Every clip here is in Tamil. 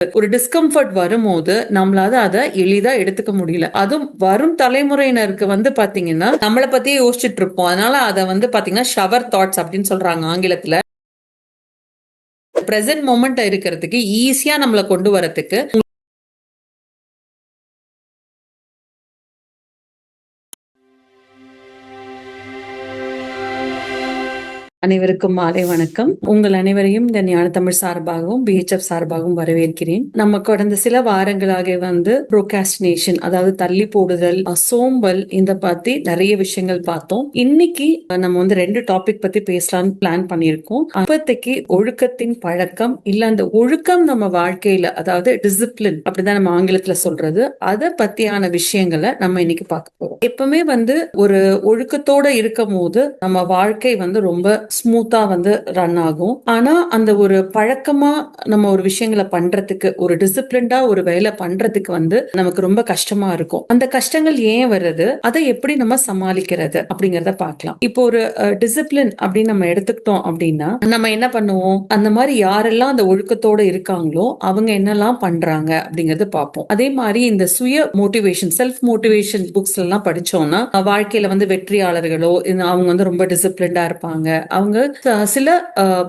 ஒரு டிஸ்கம்ஃபர்ட் வரும்போது நம்மளால அதை எளிதா எடுத்துக்க முடியல. அதுவும் வரும் தலைமுறையினருக்கு பாத்தீங்கன்னா நம்மளை பத்தியே யோசிச்சுட்டு இருப்போம். அதனால அதை பாத்தீங்கன்னா ஷவர் தாட்ஸ் அப்படின்னு சொல்றாங்க ஆங்கிலத்துல. பிரசன்ட் மொமெண்ட் இருக்கிறதுக்கு ஈஸியா நம்மளை கொண்டு வரதுக்கு அனைவருக்கும் மாலை வணக்கம். உங்கள் அனைவரையும் இந்த ஞான தமிழ் சார்பாகவும் BHF சார்பாகவும் வரவேற்கிறேன். நம்ம கடந்த சில வாரங்களாக ப்ரோகாஸ்டினேஷன், அதாவது தள்ளி போடுதல், சோம்பல், இந்த பத்தி நிறைய விஷயங்கள் பார்த்தோம். இன்னைக்கு நம்ம 2 டாபிக் பத்தி பேசலாம்னு பிளான் பண்ணியிருக்கோம். அப்போதைக்கு ஒழுக்கத்தின் பழக்கம், இல்ல அந்த ஒழுக்கம் நம்ம வாழ்க்கையில, அதாவது டிசிப்ளின் அப்படிதான் நம்ம ஆங்கிலத்துல சொல்றது, அதை பத்தியான விஷயங்களை நம்ம இன்னைக்கு பார்க்க போறோம். எப்பவுமே ஒரு ஒழுக்கத்தோட இருக்கும் போது நம்ம வாழ்க்கை ரொம்ப ஸ்மூத்தா ரன் ஆகும். ஆனா அந்த ஒரு பழக்கமா நம்ம ஒரு விஷயங்களை பண்றதுக்கு, ஒரு டிசிப்ளின்டா ஒரு வேலை பண்றதுக்கு நமக்கு ரொம்ப கஷ்டமா இருக்கும். அந்த கஷ்டங்கள் ஏன் வருது, அதை எப்படி நம்ம சமாளிக்கிறது அப்படிங்கறத பார்க்கலாம். இப்போ ஒரு டிசிப்ளின் அப்படின்னு நம்ம எடுத்துக்கிட்டோம் அப்படின்னா நம்ம என்ன பண்ணுவோம், அந்த மாதிரி யாரெல்லாம் அந்த ஒழுக்கத்தோட இருக்காங்களோ அவங்க என்னெல்லாம் பண்றாங்க அப்படிங்கறது பார்ப்போம். அதே மாதிரி இந்த சுய மோட்டிவேஷன், செல்ஃப் மோட்டிவேஷன் புக்ஸ் எல்லாம் படிச்சோம்னா வாழ்க்கையில வெற்றியாளர்களோ அவங்க ரொம்ப டிசிப்ளின்டா இருப்பாங்க. அவங்க சில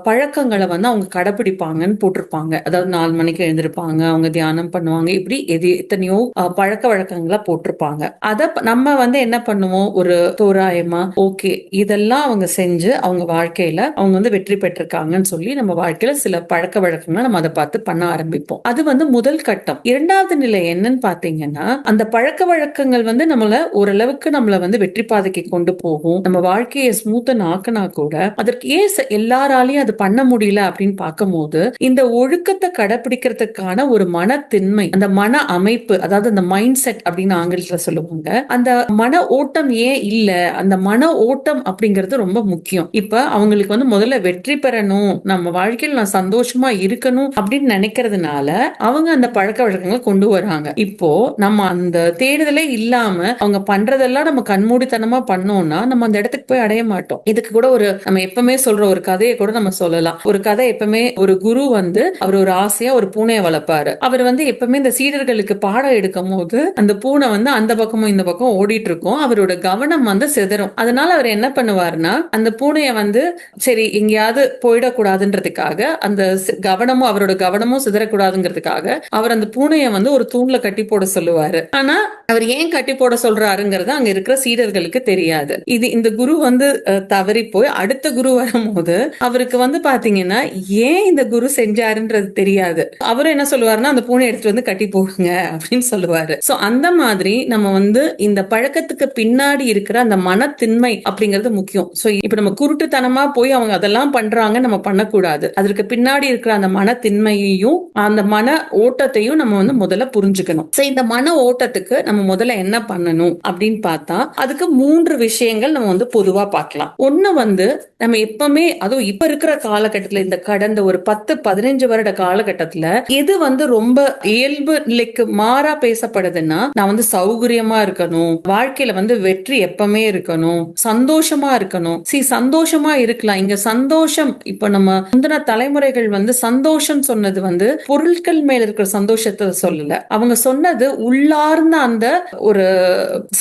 பழக்கங்களை அவங்க கடைபிடிப்பாங்கன்னு போட்டிருப்பாங்க. அதாவது 4 மணிக்கு எழுந்திருப்பாங்க, அவங்க தியானம் பண்ணுவாங்க, இப்படி எத்தனையோ பழக்க வழக்கங்களா போட்டிருப்பாங்க. அத நம்ம என்ன பண்ணுவோம், ஒரு தோராயமா ஓகே இதெல்லாம் அவங்க செஞ்சு அவங்க வாழ்க்கையில அவங்க வெற்றி பெற்றிருக்காங்கன்னு சொல்லி நம்ம வாழ்க்கையில சில பழக்க வழக்கங்களை நம்ம அதை பார்த்து பண்ண ஆரம்பிப்போம். அது முதல் கட்டம். இரண்டாவது நிலை என்னன்னு பாத்தீங்கன்னா, அந்த பழக்க வழக்கங்கள் நம்மள ஓரளவுக்கு நம்மள வெற்றி பாதைக்கு கொண்டு போகும். நம்ம வாழ்க்கையை ஸ்மூத்தன் ஆக்கினா கூட அதற்கு ஏன் எல்லாராலையும் அது பண்ண முடியல அப்படின்னு பார்க்கும்போது, இந்த ஒழுக்கத்தை கடைபிடிக்கிறதுக்கான ஒரு மனத்தின்மை, அந்த மன அமைப்பு, அதாவது அந்த மைண்ட் செட் அப்படின்னு ஆங்கிலத்துல சொல்லுவாங்க, அந்த மன ஓட்டம் ஏன் இல்ல, அந்த மன ஓட்டம் அப்படிங்கிறது ரொம்ப முக்கியம். இப்ப அவங்களுக்கு முதல்ல வெற்றி பெறணும், நம்ம வாழ்க்கையில் நான் சந்தோஷமா இருக்கணும் அப்படின்னு நினைக்கிறதுனால அவங்க அந்த பழக்க வழக்கங்களை கொண்டு வராங்க. இப்போ நம்ம அந்த தேடுதலே இல்லாம அவங்க பண்றதெல்லாம் நம்ம கண்மூடித்தனமா பண்ணோம்னா நம்ம அந்த இடத்துக்கு போய் அடைய மாட்டோம். இதுக்கு கூட ஒரு நம்ம எப்பவுமே சொல்ற ஒரு கதையை கூட நம்ம சொல்லலாம். ஒரு கதை, எப்பவுமே ஒரு குரு அவர் ஒரு ஆசையா ஒரு பூனையை வளர்ப்பாரு. அவர் எப்பவுமே இந்த சீடர்களுக்கு பாடம் எடுக்கும் போது அந்த பூனை அந்த பக்கமும் இந்த பக்கம் ஓடிட்டு இருக்கும். அவரோட கவனம் சிதறும். அதனால அவர் என்ன பண்ணுவாருன்னா, அந்த பூனைய சரி எங்கேயாவது போயிடக்கூடாதுன்றதுக்காக, அந்த கவனமும் அவரோட கவனமும் சிதறக்கூடாதுங்கிறதுக்காக அவர் அந்த பூனைய ஒரு தூண்ல கட்டி போட சொல்லுவாரு. ஆனா அவர் ஏன் கட்டி போட சொல்றாருங்கிறது அங்க இருக்கிற சீடர்களுக்கு தெரியாது. இது இந்த குரு தவறி போய் அடுத்த குரு வரும்போது அவருக்கு பாத்தீங்கன்னா ஏன் இந்த குரு செஞ்சாருன்றது தெரியாது. அவரும் என்ன சொல்லுவாருன்னா, அந்த பூனை எடுத்துட்டு கட்டி போடுங்க அப்படின்னு சொல்லுவாரு. சோ அந்த மாதிரி நம்ம இந்த பழக்கத்துக்கு பின்னாடி இருக்கிற அந்த மனத்தின்மை அப்படிங்கிறது முக்கியம். சோ இப்ப நம்ம குருட்டுத்தனமா போய் அவங்க அதெல்லாம் பண்றாங்க நம்ம பண்ணக்கூடாது. அதற்கு பின்னாடி இருக்கிற அந்த மனத்தின்மையையும் அந்த மன ஓட்டத்தையும் நம்ம முதல்ல புரிஞ்சுக்கணும். சோ இந்த மன ஓட்டத்துக்கு நம்ம முதல்ல என்ன பண்ணணும் அப்படின்னு பார்த்தா, அதுக்கு 3 விஷயங்கள் நம்ம பொதுவா பார்க்கலாம். ஒண்ணு நம்ம எப்பவுமே, அதுவும் இப்ப இருக்கிற காலகட்டத்துல, இந்த கடந்த ஒரு 10-15 வருட காலகட்டத்துல எது ரொம்ப இயல்பு நிலைக்கு மாறா பேசப்படுதுன்னா, நான் சௌகரியமா இருக்கணும், வாழ்க்கையில வெற்றி எப்பவுமே இருக்கணும், சந்தோஷமா இருக்கணும். சந்தோஷமா இருக்கலாம். இங்க சந்தோஷம், இப்ப நம்ம முந்தின தலைமுறைகள் சந்தோஷம் சொன்னது பொருட்கள் மேல இருக்கிற சந்தோஷத்தை சொல்லல. அவங்க சொன்னது உள்ளார்ந்த அந்த ஒரு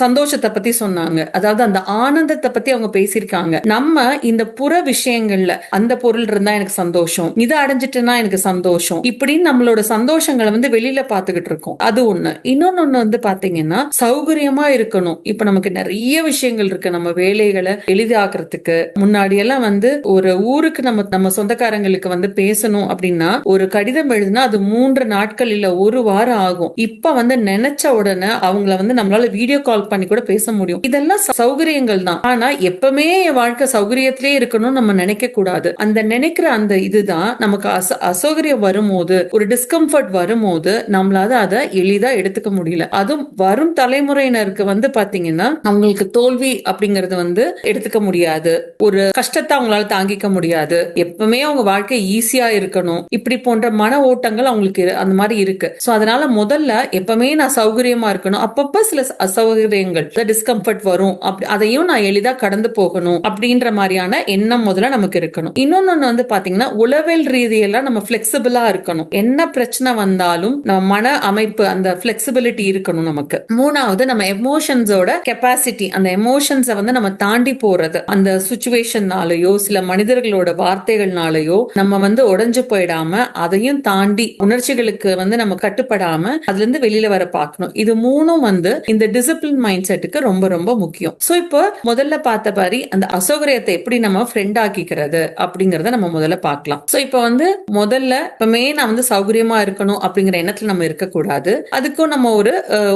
சந்தோஷத்தை பத்தி சொன்னாங்க. அதாவது அந்த ஆனந்தத்தை பத்தி அவங்க பேசியிருக்காங்க. நம்ம இந்த புற விஷயங்கள்ல அந்த பொருள் இருந்தா எனக்கு சந்தோஷம், இதை அடைஞ்சிட்டுனா எனக்கு சந்தோஷம், இப்படின்னு நம்மளோட சந்தோஷங்களை வெளியில பாத்துக்கிட்டு இருக்கோம். அது ஒண்ணு. இன்னொன்னு பாத்தீங்கன்னா சௌகரியமா இருக்கணும். இப்ப நமக்கு நிறைய விஷயங்கள் இருக்கு நம்ம வேலைகளை எளிதாக்குறதுக்கு. முன்னாடி எல்லாம் ஒரு ஊருக்கு நம்ம சொந்தக்காரங்களுக்கு பேசணும் அப்படின்னா ஒரு கடிதம் எழுதுனா அது 3 நாட்கள் இல்ல 1 வாரம் ஆகும். இப்ப நினைச்ச உடனே அவங்கள நம்மளால வீடியோ கால் பண்ணி கூட பேச முடியும். இதெல்லாம் சௌகரியங்கள் தான். ஆனா எப்பவுமே என் வாழ்க்கை சௌகரியத்திலே இருக்கணும் நம்ம நினைக்க கூடாது. அந்த நினைக்கிற அந்த இதுதான் நமக்கு அசௌகரியம் வரும்போது, ஒரு டிஸ்கம்ஃபர்ட் வரும்போது நம்மளால அதை எளிதா எடுத்துக்க முடியல. அதுவும் வரும் தலைமுறையினருக்கு பாத்தீங்கன்னா அவங்களுக்கு தோல்வி அப்படிங்கறது எடுத்துக்க முடியாது, ஒரு கஷ்டத்தை அவங்களால தாங்கிக்க முடியாது, எப்பவுமே அவங்க வாழ்க்கை ஈஸியா இருக்கணும், இப்படி போன்ற மன ஓட்டங்கள் அவங்களுக்கு அந்த மாதிரி இருக்கு. சோ அதனால முதல்ல எப்பவுமே நான் சௌகரியமா இருக்கணும், அப்பப்ப சில அசௌகரியங்கள் டிஸ்கம்ஃபர்ட் வரும், அதையும் நான் எளிதா கடந்து போகணும் அப்படின்ற மாதிரியான எண்ணம் முதல்ல நமக்கு இருக்கணும். இன்னொன்னு வந்து பாத்தீங்கன்னா உளவியல் ரீதியெல்லாம் நம்ம பிளெக்சிபிளா இருக்கணும். என்ன பிரச்சனை வந்தாலும் நம்ம மன அமைப்பு அந்த பிளெக்சிபிலிட்டி இருக்கணும் நமக்கு. மூணாவது நம்ம எமோஷன்ஸோட கெப்பாசிட்டி, அந்த எமோஷன்ஸை வந்து நம்ம தாண்டி போறது, அந்த சுச்சுவேஷன்னாலயோ சில மனிதர்களோட வார்த்தைகள்னாலயோ நம்ம வந்து உடைஞ்சு போயிடாம அதையும் தாண்டி உணர்ச்சிகளுக்கு வந்து நம்ம கட்டுப்படாம அதுல இருந்து வெளியில வர பார்க்கணும். இது மூணும் வந்து இந்த டிசிப்ளின் மைண்ட் செட்டுக்கு ரொம்ப ரொம்ப முக்கியம். சோ இப்போ முதல்ல பார்த்த மாதிரி அந்த அசௌகரியத்தை எப்படி நம்ம ஃப்ரெண்ட் ஆக்கிக்கிறது அப்படிங்கறத நம்ம முதல்ல பார்க்கலாம். சோ இப்போ வந்து முதல்ல இப்ப மெயினா வந்து சௌகரியமா இருக்கணும் அப்படிங்கிற எண்ணத்துல நம்ம இருக்கக்கூடாது. அதுக்கும் நம்ம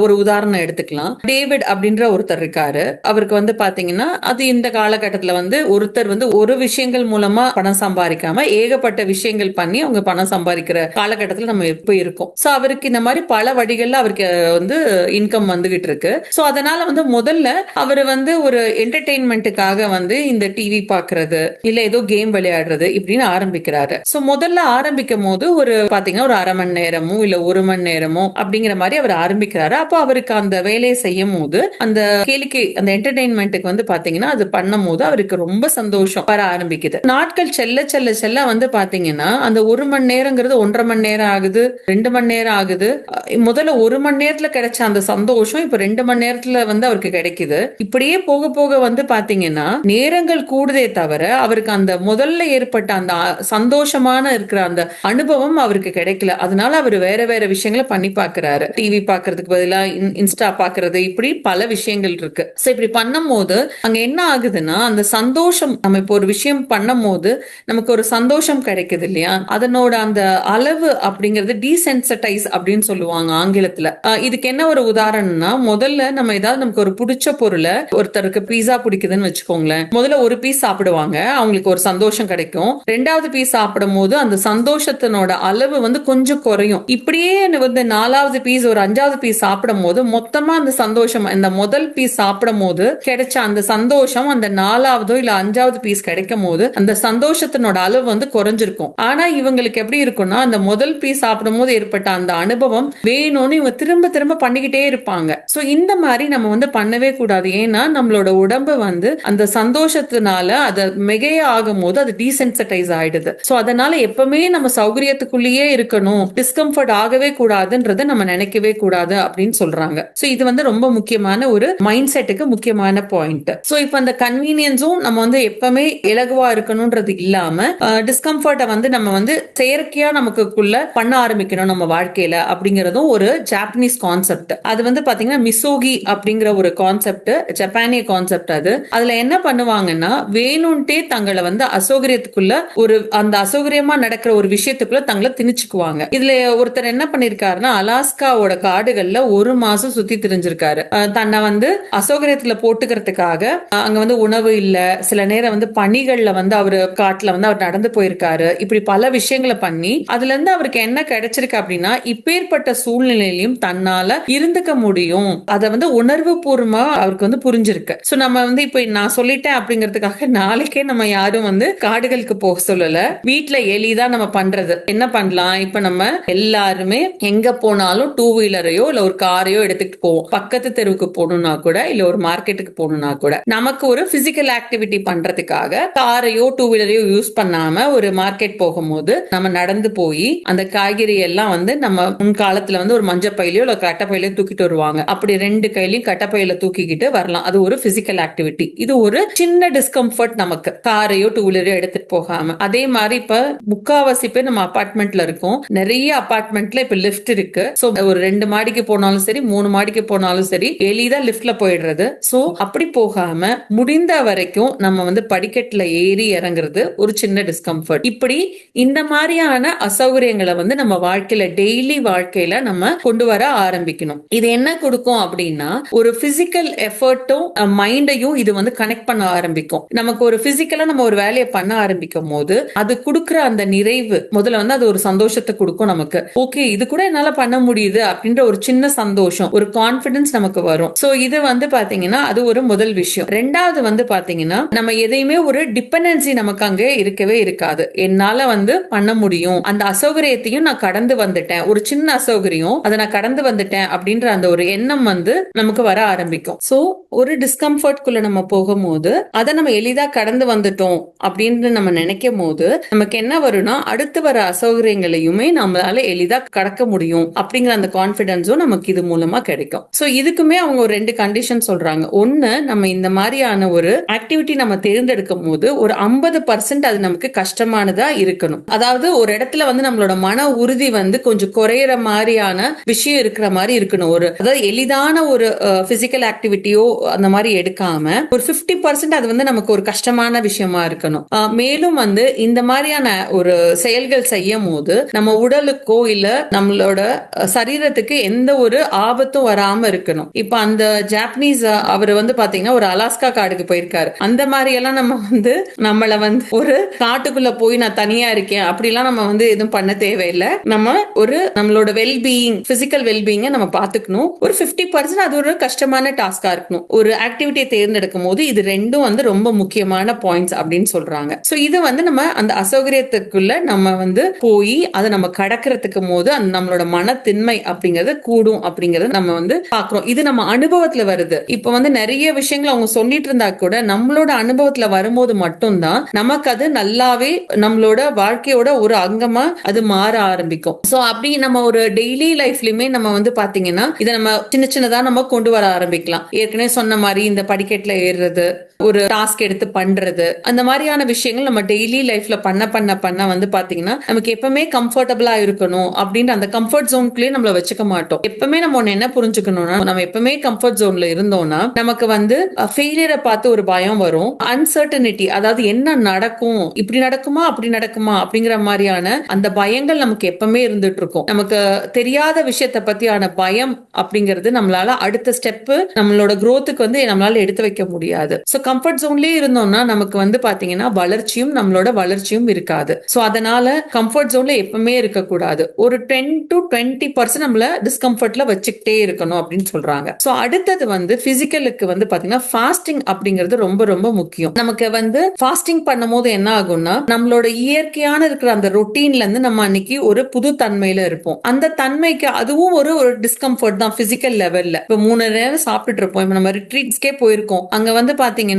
ஒரு உதாரணம் எடுத்துக்கலாம். டேவிட் அப்படின்ற ஒருத்தர் இருக்காரு. அவருக்கு வந்து பாத்தீங்கன்னா அது இந்த காலகட்டத்துல வந்து ஒருத்தர் வந்து ஒரு விஷயங்கள் மூலமா பணம் சம்பாதிக்காம ஏகப்பட்ட விஷயங்கள் பண்ணி அவங்க பணம் சம்பாதிக்கிற காலகட்டத்துல நம்ம எப்ப இருக்கோம். சோ அவருக்கு இந்த மாதிரி பல வழிகள்ல அவருக்கு வந்து இன்கம் வந்துகிட்டு இருக்கு. சோ அதனால வந்து முதல்ல அவர் வந்து ஒரு என்டர்டெயின்மெண்ட்டுக்காக வந்து இந்த டிவி பாக்குறது இல்ல ஏதோ கேம் விளையாடுறது இப்படின்னு ஆரம்பிக்கிறாரு. சோ முதல்ல ஆரம்பிக்கும் போது ஒரு பாத்தீங்கன்னா ஒரு அரை மணி நேரமோ இல்ல ஒரு மணி நேரமோ அப்படிங்கிற மாதிரி அவர் ஆரம்பிக்கிறாரு. அப்போ அவருக்கு அந்த வேலையை செய்யும் போது அந்த கேளிக்கை அந்த என்டர்டெயின்மெண்ட்டுக்கு வந்து பாத்தீங்கன்னா அது பண்ணும் போது அவருக்கு ரொம்ப சந்தோஷம் வர ஆரம்பிக்குது. நாட்கள் செல்ல செல்ல செல்ல வந்து பாத்தீங்கன்னா அந்த ஒரு மணி நேரங்கிறது 1.5 மணி நேரம் ஆகுது, 2 மணி நேரம் ஆகுது. முதல்ல ஒரு மணி நேரத்துல கிடைச்ச அந்த சந்தோஷம் இப்ப 2 மணி நேரத்துல வந்து அவருக்கு கிடைக்குது. இப்படியே போக போக வந்து பாத்தீங்கன்னா நேரங்கள் கூடுதே தவிர அவருக்கு அந்த முதல்ல ஏற்பட்ட அந்த சந்தோஷமான இருக்கிற அந்த அனுபவம் அவருக்கு கிடைக்கல. அதனால அவர் வேற வேற விஷயங்களை பண்ணி பாக்குறாரு. டிவி பாக்குறதுக்கு பதிலா இன்ஸ்டா பாக்குறது, இப்படி பல விஷயங்கள் இருக்கு. சோ இப்படி பண்ணும் போது அங்க என்ன ஆகுதுன்னா அந்த சந்தோஷம், நம்ம இப்போ ஒரு விஷயம் பண்ணும் போது நமக்கு ஒரு சந்தோஷம் கிடைக்குது இல்லையா, அதனோட அந்த அளவு அப்படிங்கிறது டீசென்சிடைஸ் அப்படின்னு சொல்லுவாங்க ஆங்கிலத்துல. இதுக்கு என்ன ஒரு உதாரணம்னா, முதல்ல நம்ம ஏதாவது நமக்கு ஒரு பிடிச்ச பொருளை, ஒருத்தருக்கு பீஸா பிடிக்குதுன்னு வச்சுக்கோங்களேன், முதல்ல ஒரு பீஸ் சாப்பிடுவாங்க, அவங்களுக்கு ஒரு சந்தோஷம் கிடைக்கும். 2வது பீஸ் சாப்பிடும் போது அந்த சந்தோஷத்தினோட அளவு வந்து கொஞ்சம் குறையும். இப்படியே வந்து 4வது பீஸ் ஒரு 5வது பீஸ் சாப்பிடும் போது மொத்தமா அந்த சந்தோஷம், இந்த முதல் பீஸ் சாப்பிடும் போது கிடைச்ச அந்த சந்தோஷம் அந்த 4வதோ இல்ல 5வது பீஸ் கிடைக்கும் போது அந்த சந்தோஷத்தினோட அளவு வந்து குறைஞ்சிருக்கும். ஆனா இவங்களுக்கு எப்படி இருக்கும்னா அந்த முதல் பீஸ் சாப்பிடும் போது ஏற்பட்ட அந்த அனுபவம் வேணும்னு இவங்க திரும்ப திரும்ப பண்ணிக்கிட்டே இருப்பாங்க. சோ இந்த மாதிரி நம்ம வந்து பண்ணவே கூடாது. ஏன்னா நம்மளோட உடம்பு வந்து அந்த சந்தோஷத்தினால அத மிகைய ஆகும் போது அது டீசென்சிடைஸ் ஆயிடுது. சோ அதனால எப்பவுமே நம்ம சௌகரியத்துக்குள்ளேயே இருக்கணும், டிஸ்கம்ஃபர்ட் ஆகவே கூடாதுன்றத நம்ம நினைக்கவே கூடாது அப்படின்னு சொல்றாங்க. சோ இது வந்து ரொம்ப முக்கியமான ஒரு மைண்ட் செட்டுக்கு முக்கியமான பாயிண்ட். சோ இப்ப அந்த கன்வீனியன்ஸும் நம்ம வந்து எப்பவுமே இலகுவா இருக்கணும்ன்றது இல்லாம டிஸ்கம்ஃபர்ட்டை வந்து நம்ம வந்து செயற்கையா நமக்குள்ள பண்ண ஆரம்பிக்கணும் நம்ம வாழ்க்கையில அப்படிங்கறதும் ஒரு ஜாப்பனீஸ் கான்செப்ட். அது வந்து பாத்தீங்கன்னா மிசோகி அப்படிங்கிற ஒரு கான்செப்ட், ஜப்பானிய கான்செப்ட். அதுல என்ன பண்ணுவாங்கன்னா வேணும்ட்டே தங்களை வந்து அசௌகரியத்துக்குள்ள ஒரு அந்த அசௌகரியமா நடக்கிற ஒரு விஷயத்துக்குள்ள தங்களை திணிச்சுக்குவாங்க. இதுல ஒருத்தர் என்ன பண்ணிருக்காருன்னா அலாஸ்காவோட காடுகள்ல 1 மாசம் சுத்தி திரிஞ்சிருக்காரு. தன்னை வந்து அசௌகரியத்துல போட்டுக்கிறதுக்காக அங்க வந்து உணவு இல்ல, சில நேரம் வந்து பனிகள்ல வந்து அவரு காட்டுல வந்து அவர் நடந்து போயிருக்காரு. இப்படி பல விஷயங்களை பண்ணி அதுல இருந்து அவருக்கு என்ன கிடைச்சிருக்கு அப்படின்னா இப்பேற்பட்ட சூழ்நிலையிலும் தன்னால இருந்துக்க முடியும். அதை வந்து உணர்வு பூர்வமா அவருக்கு வந்து புரிஞ்சிருக்கு. சோ நம்ம வந்து இப்ப நான் சொல்லிட்டேன் அப்படிங்கிறதுக்காக நாளைக்கே நம்ம யாரும் வந்து காடுகளுக்கு போக சொல்லல. வீட்டுல எளிதா நம்ம பண்றது என்ன பண்ணலாம், இப்ப நம்ம எல்லாருமே எங்க போனாலும் 2 வீலரையோ இல்ல ஒரு காரையோ எடுத்துட்டு போவோம். பக்கத்து தெருவுக்கு போகணும்னா கூட இல்ல ஒரு மார்க்கெட்டுக்கு போகணும்னா கூட நமக்கு ஒரு பிசிக்கல் ஆக்டிவிட்டி பண்றதுக்காக காரையோ 2 வீலரையோ யூஸ் பண்ணாம ஒரு மார்க்கெட் போகும்போது நம்ம நடந்து போய் அந்த காய்கறி எல்லாம் வந்து நம்ம முன்காலத்துல வந்து ஒரு மஞ்சள் பையிலயோ இல்ல கட்டப்பையிலயோ தூக்கிட்டு வருவாங்க. அப்படி 2 கையிலையும் கட்டப்பையில தூக்கிக்கிட்டு வரலாம். அது ஒரு பிசிக்கல் ஆக்டிவிட்டி. இது ஒரு சின்ன டிஸ்கம்ஃபர்ட் நமக்கு, காரையோ 2 வீலரையோ எடுத்துட்டு போகாம. அதே மாதிரி இப்ப முக்காவாசி பேர் நம்ம அபார்ட்மெண்ட்ல இருக்கோம். நிறைய அபார்ட்மெண்ட்ல இப்ப லிஃப்ட் இருக்கு. சோ ஒரு 2 மாடிக்கு போனாலும் சரி 3 மாடிக்கு போனாலும் சரி எளிதா லிஃப்ட்ல போயிடுறது. சோ அப்படி போகாம முடிந்த வரைக்கும் நம்ம வந்து படிக்கட்டுல ஏறி இறங்குறது ஒரு சின்ன டிஸ்கம்ஃபர்ட். இப்படி இந்த மாதிரியான அசௌகரியங்களை வந்து நம்ம வாழ்க்கையில டெய்லி வாழ்க்கையில நம்ம கொண்டு வர ஆரம்பிக்கணும். இது என்ன கொடுக்கும் அப்படின்னா ஒரு பிசிக்கல் எஃபர்ட்டும் மைண்டையும் இது வந்து கனெக்ட் பண்ண ஆரம்பிக்கும். நமக்கு ஒரு பிசிக்கலா நம்ம ஒரு வேலையை பண்ண ஆரம்பிக்கும் போது அது கொடுக்குற அந்த நிறைவு முதல்ல வந்து அது ஒரு சந்தோஷத்தை கொடுக்கும் நமக்கு. ஓகே இது கூட என்னால பண்ண முடியுது அப்படின்ற ஒரு சின்ன சந்தோஷம், ஒரு கான்பிடன்ஸ் நமக்கு வரும். சோ இது வந்து பாத்தீங்கன்னா அது ஒரு முதல் விஷயம். 2வது வந்து பாத்தீங்கன்னா நம்ம எதையுமே ஒரு டிபெண்டன்சி நமக்கு அங்கே இருக்கவே இருக்காது. என்னால வந்து பண்ண முடியும், அந்த அசௌகரியத்தையும் நான் கடந்து வந்துட்டேன், ஒரு சின்ன அசௌகரியம் அதை நான் கடந்து வந்துட்டேன் அப்படின்ற அந்த ஒரு எண்ணம் வந்து நமக்கு வர ஆரம்பிக்கும். சோ ஒரு டிஸ்கம்ஃபர்ட் குள்ள நம்ம போகும்போது அதை நம்ம எளிதா கடந்து வந்துட்டோம் அப்படின்னு நம்ம நினைக்கும் போது நமக்கு என்ன வரும்னா அடுத்து வர அசௌகரியங்களையுமே நம்மளால எளிதா கடக்க முடியும் அப்படிங்கிற அந்த கான்பிடன்ஸும் நமக்கு இது மூலமா கிடைக்கும். சோ இதுக்குமே அவங்க ஒரு 2 கண்டிஷன் சொல்றாங்க. ஒண்ணு, நம்ம இந்த மாதிரியான ஒரு ஆக்டிவிட்டி நம்ம தேர்ந்தெடுக்கும் போது ஒரு 50% அது நமக்கு கஷ்டமானதா இருக்கணும். அதாவது ஒரு இடத்துல வந்து நம்மளோட மன உறுதி வந்து கொஞ்சம் குறையிற மாதிரியான விஷயம் இருக்கிற மாதிரி இருக்கணும். அதாவது எளிதான ஒரு பிசிக்கல் ஆக்டிவிட்டியோ அந்த மாதிரி எடுக்காம ஒரு 50% அது வந்து நமக்கு ஒரு கஷ்டமான விஷயமா இருக்கணும். மேலும் வந்து இந்த மாதிரியான ஒரு செயல்கள் செய்யும் போது நம்ம உடலுக்கோ இல்ல நம்மளோட சரீரத்துக்கு எந்த ஒரு ஆபத்தும் வராம இருக்கணும். இப்ப அந்த ஜாப்பனீஸ் அவர் வந்து பாத்தீங்கன்னா ஒரு அலாஸ்கா காடுக்கு போயிருக்காரு. அந்த மாதிரி எல்லாம் நம்ம வந்து நம்மள வந்து ஒரு காட்டுக்குள்ள போய் நான் தனியா இருக்கேன் அப்படிலாம் நம்ம வந்து எதுவும் பண்ண தேவையில்லை. நம்ம ஒரு நம்மளோட வெல்பீயிங், பிசிக்கல் வெல்பீயிங்க நம்ம பாத்துக்கணும். ஒரு 50% அது ஒரு கஷ்டமான டாஸ்கா இருக்கணும். ஒரு ஆக்டிவிட்டியை தேர்ந்தெடுக்கும் போது இது ரெண்டும் வந்து ரொம்ப முக்கியமான பாயிண்ட்ஸ் அப்படின்னு சொல்றாங்க. சோ இது வந்து நம்ம அந்த அசௌகரியத்துக்குள்ள நம்ம வந்து போய் அதை நம்ம கடக்கிறதுக்கு போது அந்த நம்மளோட மனத்தின்மை அப்படிங்கறது கூடும் அப்படிங்கறது நம்ம வந்து பாக்குறோம். இது நம்ம அனுபவத்துல வருது. இப்ப வந்து நிறைய விஷயங்கள் அவங்க சொல்லிட்டு இருந்தா கூட நம்மளோட அனுபவத்துல வரும்போது மட்டும்தான் நமக்கு அது நல்லாவே நம்மளோட வாழ்க்கையோட ஒரு அங்கமா அது மாற ஆரம்பிக்கும். சோ அப்படி நம்ம ஒரு டெய்லி லைஃப்லயுமே நம்ம வந்து பாத்தீங்கன்னா இதை நம்ம சின்ன சின்னதா நம்ம கொண்டு வர ஆரம்பிக்கலாம். ஏற்கனவே சொன்ன மாதிரி இந்த படிக்கட்டுல ஏறுறது, ஒரு டாஸ்க் எடுத்து பண்றது, அந்த மாதிரியான விஷயங்கள் நம்ம டெய்லி லைஃப்ல பண்ண பண்ண பண்ண வந்து பாத்தீங்கன்னா நமக்கு எப்பவுமே கம்ஃபர்டபுளா இருக்கணும் அப்படின்ற அந்த கம்ஃபர்ட் ஜோன்குள்ளேயே நம்மள வச்சுக்க மாட்டோம். எப்பவுமே நம்ம ஒண்ணு என்ன புரிஞ்சுக்கணும்னா நம்ம எப்பவுமே கம்ஃபர்ட் ஜோன்ல இருந்தோம்னா நமக்கு வந்து ஃபெயிலியரை பார்த்து ஒரு பயம் வரும். அன்சர்டனிட்டி, அதாவது என்ன நடக்கும், இப்படி நடக்குமா அப்படி நடக்குமா அப்படிங்கிற மாதிரியான அந்த பயங்கள் நமக்கு எப்பவுமே இருந்துட்டு இருக்கும். நமக்கு தெரியாத விஷயத்த பத்தியான பயம் அப்படிங்கிறது நம்மளால அடுத்த ஸ்டெப் நம்மளோட growthக்கு வந்து நம்மளால எடுத்து வைக்க முடியாது. சோ கம்ஃபர்ட் ஜோன்லயே இருந்தோம்னா நமக்கு வந்து பாத்தீங்கன்னா வளர்ச்சியும் நம்மளோட வளர்ச்சியும் இருக்காது. சோ அதனால கம்ஃபர்ட் ஜோன்ல எப்பவுமே இருக்க கூடாது. ஒரு 10 to 20% நம்மள டிஸ்கம்ஃபர்ட்ல வச்சுக்கிட்டே இருக்கணும் அப்படின்னு சொல்றாங்க. சோ அடுத்தது வந்து பிசிக்கலுக்கு வந்து பாத்தீங்கன்னா ஃபாஸ்டிங் அப்படிங்கிறது ரொம்ப ரொம்ப முக்கியம். நமக்கு வந்து ஃபாஸ்டிங் பண்ணும் போது என்ன ஆகும்னா நம்மளோட இயற்கையான இருக்கிற அந்த ரொட்டீன்ல இருந்து நம்ம அன்னைக்கு ஒரு புது தன்மையில இருப்போம். அந்த தன்மைக்கு அதுவும் ஒரு டிஸ்கம்ஃபர்ட் தான் பிசிக்கல் லெவல்ல. இப்ப 3 நேரம் சாப்பிட்டு இருப்போம். இப்ப நம்ம ரிட்ரீட்ஸ்க்கே போயிருக்கோம். அங்க வந்து பாத்தீங்கன்னா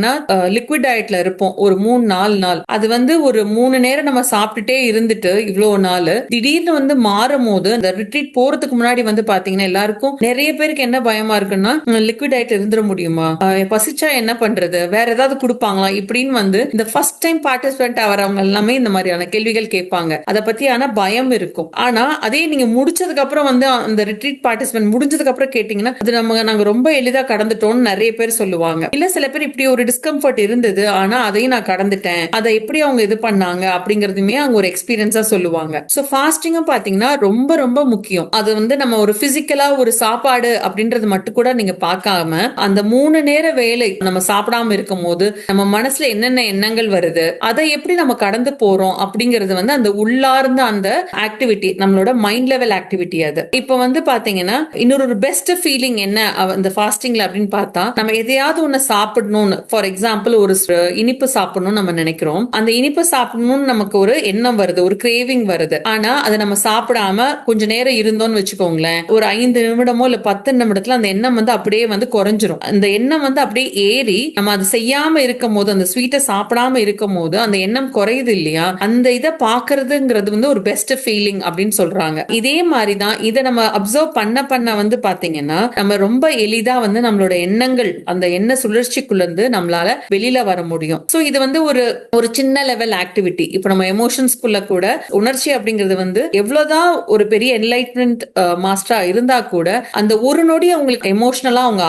லிக்விட் டயட்ல இருப்போம் ஒரு 3-4 நாள். அது வந்து ஒரு 3 நேரம் நம்ம சாப்பிட்டுட்டே இருந்துட்டு இவ்வளவு நாள் திடீர்னு வந்து மாறும் போது அந்த ரிட்ரீட் போறதுக்கு முன்னாடி வந்து பாத்தீங்கன்னா எல்லாருக்கும் நிறைய பேருக்கு என்ன பயமா இருக்குன்னா லிக்விட் டயட் இருந்துட முடியுமா, பசிச்சா என்ன பண்றது, வேற ஏதாவது கொடுப்பாங்களா இப்படின்னு வந்து இந்த ஃபர்ஸ்ட் டைம் பார்ட்டிசிபென்ட் ஆகிறவங்க எல்லாமே இந்த மாதிரியான கேள்விகள் கேட்பாங்க. அதை பத்தியான பயம் இருக்கும். ஆனா அதே நீங்க முடிச்சதுக்கு அப்புறம் வந்து அந்த ரிட்ரீட் பார்ட்டிசிபென்ட் முடிஞ்சதுக்கு அப்புறம் கேட்டீங்கன்னா அது நாங்க ரொம்ப எளிதா கடந்துட்டோம்னு நிறைய பேர் சொல்லுவாங்க. இல்ல சில பேர் இப்படி ஒரு டிஸ்கம்ஃபர்ட் இருந்தது ஆனா அதையும் நான் கடந்துட்டேன், அதை எப்படி அவங்க இது பண்ணாங்க அப்படிங்கறதுமே அவங்க ஒரு எக்ஸ்பீரியன்ஸா சொல்லுவாங்க. சோ ஃபாஸ்டிங்கும் பாத்தீங்கன்னா ரொம்ப ரொம்ப முக்கியம். அது வந்து நம்ம ஒரு பிசிக்கலா ஒரு சாப்பாடு அப்படின்றது மட்டும் கூட நீங்க பார்க்காம அந்த 3 நேர வேலை நம்ம சாப்பிடாம இருக்கும் போது நம்ம மனசுல என்னென்ன எண்ணங்கள் வருது, அதை எப்படி நம்ம கடந்து போறோம் அப்படிங்கறது வந்து அந்த உள்ளார்ந்த அந்த ஆக்டிவிட்டி, நம்மளோட மைண்ட் லெவல் ஆக்டிவிட்டி. அது இப்ப வந்து பாத்தீங்கன்னா இன்னொரு பெஸ்ட் ஃபீலிங் என்ன அந்த ஃபாஸ்டிங்ல அப்படின்னு பார்த்தா நம்ம எதையாவது ஒண்ணு சாப்பிடணும்னு, ஃபார் எக்ஸாம்பிள் ஒரு இனிப்பு சாப்பிடணும்னு நம்ம நினைக்கிறோம். அந்த இனிப்பு சாப்பிடணும்னு நமக்கு ஒரு எண்ணம் வருது, ஒரு கிரேவிங் வருது. ஆனா அதை நம்ம சாப்பிடாம கொஞ்ச நேரம் இருந்தோம்னு வச்சுக்கோங்களேன், ஒரு 5 நிமிடமோ இல்ல 10 நிமிடத்துல அந்த எண்ணம் வந்து அப்படியே வந்து குறைஞ்சிரும். அந்த எண்ணம் வந்து அப்படியே ஏறி நம்ம அதை செய்யாம இருக்கும் போது, அந்த ஸ்வீட்டை சாப்பிடாம இருக்கும் போது அந்த எண்ணம் குறையுது இல்லையா, அந்த இதை பாக்குறதுங்கிறது வந்து ஒரு பெஸ்ட் ஃபீலிங் அப்படின்னு சொல்றாங்க. இதே மாதிரிதான் இதை நம்ம அப்சர்வ் பண்ண பண்ண வந்து பாத்தீங்கன்னா நம்ம ரொம்ப எளிதா வந்து நம்மளோட எண்ணங்கள் அந்த எண்ண சுழற்சிக்குள்ள இருந்து நம்மளால வெளியில வர முடியும். சோ இது வந்து ஒரு சின்ன லெவல் ஆக்டிவிட்டி. இப்ப நம்ம எமோஷன்ஸ்குள்ள கூட உணர்ச்சி அப்படிங்கிறது வந்து எவ்வளவுதான் ஒரு பெரிய என்லைட்மெண்ட் மாஸ்டரா இருந்தா கூட அந்த ஒரு நொடி அவங்களுக்கு எமோஷனலா அவங்க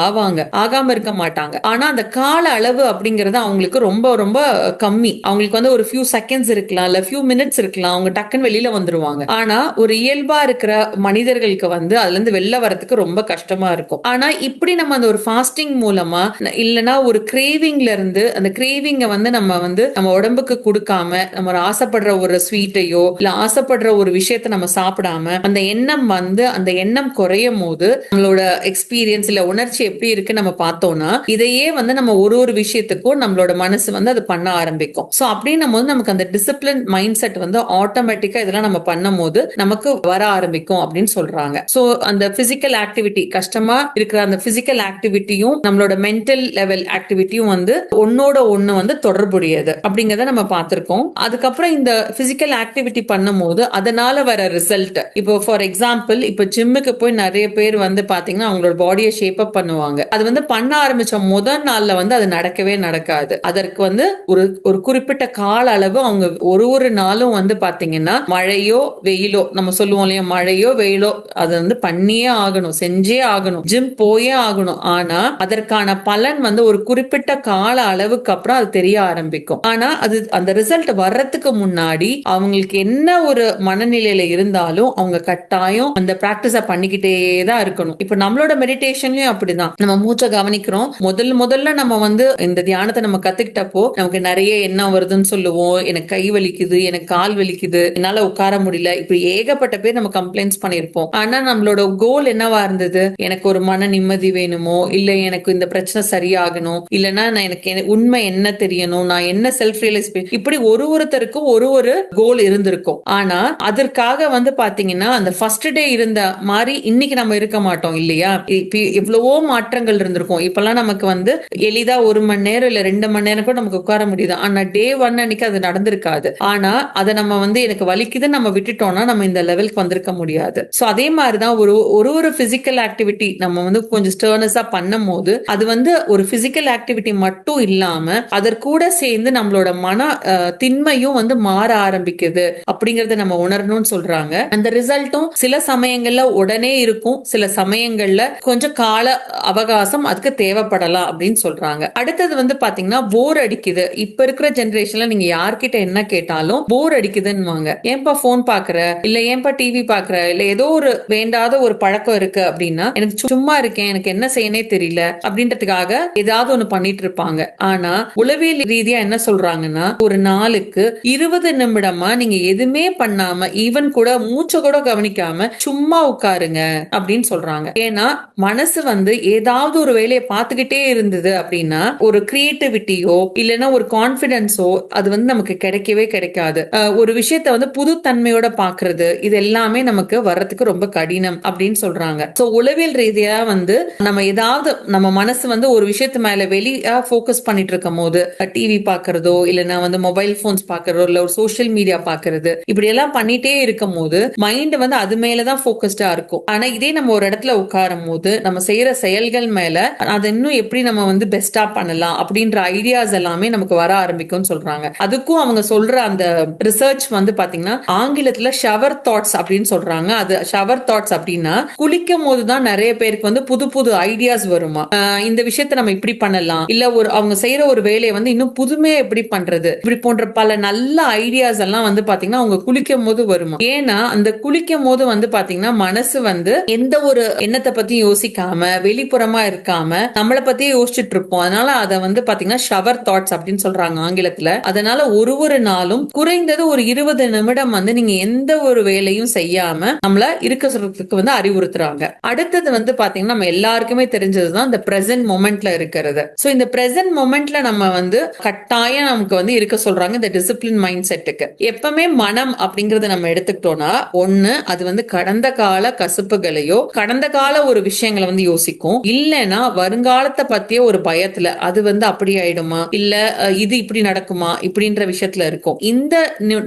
ஆகாம இருக்க மாட்டாங்க. ஆனா அந்த கால அளவு அப்படிங்கறது அவங்களுக்கு ரொம்ப ரொம்ப கம்மி. அவங்களுக்கு வந்து ஒரு ஃபியூ செகண்ட்ஸ் இருக்கலாம், இல்ல ஃபியூ மினிட்ஸ் இருக்கலாம், அவங்க டக்குன்னு வெளியில வந்துருவாங்க. ஆனா ஒரு இயல்பா இருக்கிற மனிதர்களுக்கு வந்து அதுல இருந்து வெளில வரதுக்கு ரொம்ப கஷ்டமா இருக்கும். ஆனா இப்படி நம்ம அந்த ஒரு ஃபாஸ்டிங் மூலமா இல்லனா ஒரு கிரேவிங்ல இருந்து அந்த கிரேவிங்க வந்து நம்ம உடம்புக்கு கொடுக்காம நம்ம ஆசைப்படுற ஒரு ஸ்வீட்டையோ இல்ல ஆசைப்படுற ஒரு விஷயத்தை நம்ம சாப்பிடாம அந்த எண்ணம் குறையும் போது நம்மளோட எக்ஸ்பீரியன்ஸ் இல்ல உணர்ச்சி எப்படி இருக்கு நம்ம பார்த்தோம்னா இதையே வந்து நம்ம ஒரு விஷயத்துக்கும் நம்மளோட மனசு வந்து அது பண்ண ஆரம்பிக்கும். சோ அப்படின்னும் போது நமக்கு அந்த டிசிப்ளின் மைண்ட் செட் வந்து ஆட்டோமேட்டிக்கா இதெல்லாம் நம்ம பண்ணும் போது நமக்கு வர ஆரம்பிக்கும் அப்படின்னு சொல்றாங்க. சோ அந்த பிசிக்கல் ஆக்டிவிட்டி, கஷ்டமா இருக்கிற அந்த பிசிக்கல் ஆக்டிவிட்டியும் நம்மளோட மென்டல் லெவல் ஆக்டிவிட்டியும் வந்து ஒன்னோட ஒண்ணு ஒண்ணு வந்து தொடர்புடையது அப்படிங்கறத நம்ம பார்த்திருக்கோம். அதுக்கப்புறம் இந்த பிசிக்கல் ஆக்டிவிட்டி பண்ணும்போது அதனால வர ரிசல்ட், இப்போ ஃபார் எக்ஸாம்பிள் இப்போ ஜிம்முக்கு போய் நிறைய பேர் வந்து பாத்தீங்கன்னா அவங்களோட பாடியை ஷேப் அப் பண்ணுவாங்க. அது வந்து பண்ண ஆரம்பிச்ச முதல் நாள்ல வந்து அது நடக்கவே நடக்காது. அதற்கு வந்து ஒரு ஒரு குறிப்பிட்ட கால அளவு அவங்க ஒரு நாளும் வந்து பாத்தீங்கன்னா மழையோ வெயிலோ, நம்ம சொல்லுவோம் இல்லையா, மழையோ வெயிலோ அது வந்து பண்ணியே ஆகணும், செஞ்சே ஆகணும், ஜிம் போயே ஆகணும். ஆனா அதற்கான பலன் வந்து ஒரு குறிப்பிட்ட கால அளவுக்கு அப்புறம் அது தெரிய ஆரம்பிக்கும். ஆனா அது அந்த ரிசல்ட் வர்றதுக்கு முன்னாடி அவங்களுக்கு என்ன ஒரு மனநிலையில இருந்தாலும் அவங்க கட்டாயம் அந்த பிராக்டிஸ பண்ணிக்கிட்டே தான் இருக்கணும். இப்ப நம்மளோட மெடிடேஷன்லயும் அப்படிதான். நம்ம மூச்சை கவனிக்கிறோம். முதல்ல நம்ம வந்து இந்த தியானத்தை நம்ம கத்துக்கிட்டப்போ நமக்கு நிறைய எண்ணம் வருதுன்னு சொல்லுவோம். எனக்கு கை வலிக்குது, எனக்கு கால் வலிக்குது, என்னால உட்கார முடியல, இப்படி ஏகப்பட்ட பேர் நம்ம கம்ப்ளைண்ட்ஸ் பண்ணிருப்போம். ஆனா நம்மளோட கோல் என்னவா இருந்தது? எனக்கு ஒரு மன நிம்மதி வேணுமோ, இல்ல எனக்கு இந்த பிரச்சனை சரியாகணும், இல்லைன்னா எனக்கு உண்மை என்ன தெரியணும், நான் என்ன செல்ஃப் ரியலைஸ், இப்படி ஒருத்தருக்கும் ஒரு கோல் இருந்திருக்கும். ஆனா அதற்காக வந்து பாத்தீங்கன்னா அந்த ஃபர்ஸ்ட் டே இருந்த மாதிரி இன்னைக்கு நம்ம இருக்க மாட்டோம் இல்லையா? எவ்வளவோ மாற்றங்கள் இருந்திருக்கும். இப்பெல்லாம் நமக்கு வந்து எளிதா 1 மணி நேரம் இல்ல 2 மணி நேரம் கூட நமக்கு உட்கார முடியுது. ஆனா டே 1 அன்னைக்கு அது நடந்திருக்காது. ஆனா அதை நம்ம வந்து எனக்கு வலிக்குதுன்னு நம்ம விட்டுட்டோம்னா நம்ம இந்த லெவலுக்கு வந்திருக்க முடியாது. சோ அதே மாதிரிதான் ஒரு பிசிக்கல் ஆக்டிவிட்டி நம்ம வந்து கொஞ்சம் ஸ்டர்னஸா பண்ணும் போது அது வந்து ஒரு பிசிக்கல் ஆக்டிவிட்டி மட்டும் இல்லாம அதற்கூட சேர்ந்து நம்மளோட மன திண்மையும் வந்து மாற ஆரம்பிக்குது அப்படிங்கறத நம்ம உணரணும்னு சொல்றாங்க. அந்த ரிசல்ட்டும் சில சமயங்கள்ல உடனே இருக்கும், சில சமயங்கள்ல கொஞ்சம் கால அவகாசம் அதுக்கு தேவைப்படலாம் அப்படின்னு சொல்றாங்க. அடுத்தது வந்து பாத்தீங்கன்னா போர் அடிக்குது. இப்ப இருக்கிற ஜெனரேஷன்ல நீங்க யார்கிட்ட என்ன கேட்டாலும் போர் அடிக்குதுன்னு, ஏன்பா போன் பாக்குற, இல்ல ஏன்பா டிவி பாக்குற, இல்ல ஏதோ ஒரு வேண்டாத ஒரு பழக்கம் இருக்கு அப்படின்னா, எனக்கு சும்மா இருக்கேன், எனக்கு என்ன செய்யனே தெரியல அப்படின்றதுக்காக ஏதாவது ஒண்ணு பண்ணிட்டு இருப்பாங்க. ஆனா உளவியல் ரீதியா என்ன சொல்றாங்கன்னா, ஒரு நாளுக்கு 20 நிமிடமா நீங்க எதுவுமே பண்ணாம, ஈவன் கூட மூச்சை கூட கவனிக்காம சும்மா உட்காருங்க அப்படின்னு சொல்றாங்க. ஏன்னா மனசு வந்து ஏதாவது ஒரு வேலையை பார்த்துக்கிட்டே இருந்தது அப்படின்னா ஒரு கிரியேட்டிவிட்டியோ இல்லைன்னா ஒரு கான்பிடன்ஸோ அது வந்து நமக்கு கிடைக்கவே கிடைக்காது. ஒரு விஷயத்த வந்து புது தன்மையோட பாக்குறது, இது எல்லாமே நமக்கு வர்றதுக்கு ரொம்ப கடினம் அப்படின்னு சொல்றாங்க. சோ உளவியல் ரீதியா வந்து நம்ம ஏதாவது நம்ம மனசு வந்து ஒரு விஷயத்து மேல வெளியா போக்கஸ் பண்ணிட்டு இருக்கும் போது டிவி பாக்குறதோ இல்லைன்னா வந்து மொபைல் போன்ஸ் பாக்குறதோ இல்ல ஒரு சோசியல் மீடியா பாக்குறது, இப்படி எல்லாம் பண்ணிட்டே இருக்கும் போது மைண்ட் வந்து அது மேலதான் போக்கஸ்டா இருக்கும். ஆனா இதே நம்ம ஒரு இடத்துல உட்காரும் போது நம்ம செய்யற செயல்கள் மேல அதை இன்னும் எப்படி நம்ம வந்து பெஸ்டா பண்ணலாம் அப்படின்ற ஐடியாஸ் எல்லாமே நமக்கு வர ஆரம்பிக்கும் சொல்றாங்க. அதுக்கும் அவங்க சொல்ற அந்த ரிசர்ச் வந்து பாத்தீங்கன்னா ஆங்கிலத்துல ஷவர் தாட்ஸ் அப்படின்னு சொல்றாங்க. அது ஷவர் தாட்ஸ் அப்படின்னா குளிக்கும் போதுதான் நிறைய பேருக்கு வந்து புது புது ஐடியாஸ் வருமா. இந்த விஷயத்த நம்ம இப்படி பண்ணலாம், இல்ல ஒரு அவங்க செய்யற ஒரு வேலையை வந்து இன்னும் புதுமையா எப்படி பண்றது, இப்படி போன்ற பல நல்ல ஐடியாஸ் எல்லாம் வந்து பாத்தீங்கன்னா அவங்க குளிக்கும் போது வருமா. ஏன்னா அந்த குளிக்கும் போது வந்து பாத்தீங்கன்னா மனசு வந்து எந்த ஒரு எண்ணத்தை பத்தி யோசிக்காம வெளிப்புறமா இருக்காம நம்மளை பத்தியே யோசிச்சுட்டு இருப்போம். அதனால அதை வந்து பாத்தீங்கன்னா ஷவர் தாட்ஸ் அப்படின்னு சொல்றாங்க ஆங்கிலத்துல. அதனால ஒரு நாளும் குறைந்தது ஒரு 20 நிமிடம் வந்து நீங்க எந்த ஒரு வேலையும் செய்யாம நம்மள இருக்க சொல்றதுக்கு வந்து அறிவுறுத்துறாங்க. அடுத்தது வந்து பாத்தீங்கன்னா நம்ம எல்லாருக்குமே தெரிஞ்சதுதான் இந்த பிரசன்ட் மொமெண்ட்ல இருக்கிறது. சோ இந்த பிரசன்ட் மொமெண்ட்ல நம்ம வந்து கட்டாயம் நமக்கு வந்து இருக்க சொல்றாங்க இந்த டிசிப்ளின் மைண்ட் செட்டுக்கு. எப்பவுமே மனம் அப்படிங்கறத நம்ம எடுத்துக்கிட்டோம்னா ஒண்ணு அது வந்து கடந்த கால கசப்புகளையோ கடந்த கால ஒரு விஷயங்களை வந்து யோசிக்கும், இல்லைன்னா வருங்காலத்தை பத்திய ஒரு பயத்துல அது வந்து அப்படி ஆயிடுமா இல்ல இது இப்படி நடக்குமா இப்படின்ற விஷயத்துல இருக்கும். இந்த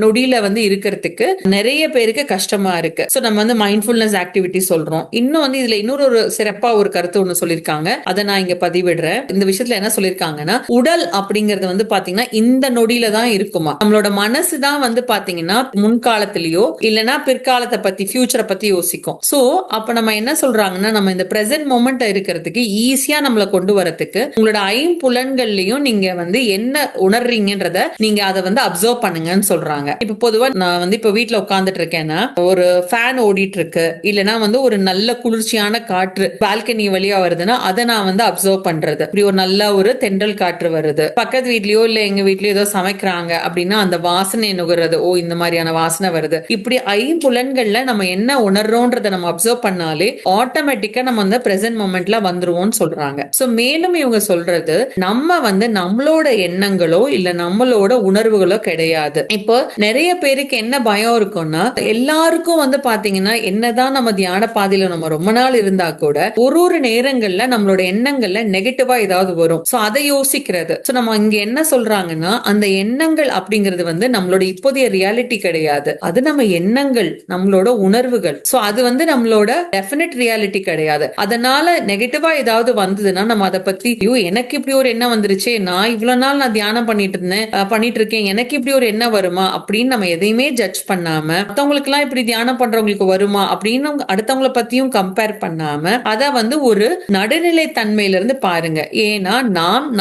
நொடியில வந்து இருக்கிறதுக்கு நிறைய பேருக்கு கஷ்டமா இருக்கு. சோ நம்ம வந்து மைண்ட்ஃபுல்னஸ் ஆக்டிவிட்டி சொல்றோம். இன்னும் வந்து இதுல இன்னொரு சிறப்பா ஒரு கருத்து ஒண்ணு சொல்லிருக்காங்க, அதை நான் இங்க பதிவிடுறேன். இந்த விஷயத்துல என்ன சொல்லிருக்காங்கன்னா உடல் அப்படிங்கறது வந்து பாத்தீங்கன்னா இந்த நொடியில தான் இருக்குமா. நம்மளோட மனசு தான் வந்து பாத்தீங்கன்னா முன்காலத்திலயோ இல்லைன்னா பிற்காலத்தை பத்தி ஃபியூச்சரை பத்தி யோசிக்கும். சோ அப்ப நம்ம என்ன சொல்றாங்கன்னா நம்ம இந்த பிரசன்ட் மொமெண்ட் இருக்கிறதுக்கு ஈஸியா நம்மள கொண்டு வரதுக்கு உங்களோட ஐம்புலன்கள்லயும் நீங்க வந்து என்ன உணர்றீங்கன்றத நீங்க அதை வந்து அப்சர்வ் பண்ணுங்கன்னு சொல்றாங்க. இப்ப பொதுவா நான் வந்து இப்ப வீட்டுல உட்கார்ந்துட்டு இருக்கேன்னா ஒரு ஃபேன் ஓடிட்டு இருக்கு, இல்லைன்னா வந்து ஒரு நல்ல குளிர்ச்சியான காற்று பால்கனி வழியா வருதுன்னா அதை நான் வந்து அப்சர்வ் பண்றது. இப்படி ஒரு நல்ல ஒரு தென்றல் காற்று வருது, பக்கத்து வீட்லயோ இல்ல எங்க வீட்லயோ ஏதோ சமைக்கிறாங்க அப்படின்னா அந்த வாசனை நுகர்றது, ஓ இந்த மாதிரியான வாசனை வருது. இப்படி ஐம்புலன்கள்ல நம்ம என்ன உணர்றோன்றத நம்ம அப்சர்வ் பண்ணாலே ஆட்டோமேட்டிக்கா நம்ம வந்து பிரசன்ட் மொமெண்ட்ல வந்துருவோம்னு சொல்றாங்க. சோ மேலும் இவங்க சொல்றது நம்ம வந்து நம்மளோட எண்ணங்களோ இல்ல நம்மளோட உணர்வுகளோ கிடையாது. இப்போ நிறைய பேருக்கு என்ன பயம் இருக்கும்னா எல்லாருக்கும் வந்து பாத்தீங்கன்னா என்னதான் நம்ம தியான பாதையில நம்ம ரொம்ப நாள் இருந்தா கூட ஒரு நேரங்கள்ல நம்மளோட எண்ணங்கள்ல நெகட்டிவா ஏதாவது வரும். சோ அதை யோசிக்கிறது. சோ நம்ம இங்க என்ன சொல்றாங்கன்னா, அந்த எண்ணங்கள் அப்படிங்கிறது வந்து நம்மளோட இப்போதைய ரியாலிட்டி கிடையாது. அது நம்ம எண்ணங்கள், நம்மளோட உணர்வுகள். சோ அது வந்து நம்மளோட டெஃபினட் ரியாலிட்டி கிடையாது. அதனால நெகட்டிவா ஏதாவது வந்ததுன்னா நம்ம அதை பத்தி, ஐயோ எனக்கு இப்படி ஒரு எண்ணம் வந்துருச்சே, நான் இவ்வளவு நாள் நான் தியானம் பண்ணிட்டு இருக்கேன், எனக்கு இப்படி ஒரு எண்ணம் வருமா அப்படின்னு நம்ம எதையுமே ஜட்ஜ் பண்ணாம, மத்தவங்களுக்கு எல்லாம் இப்படி தியானம் பண்றவங்களுக்கு வருமா அப்படின்னு அடுத்தவங்களை பத்தியும் கம்பேர் பண்ணாம அத வந்து ஒரு நடுநிலை தன்மையில இருந்து பாருங்க. ஏன்னா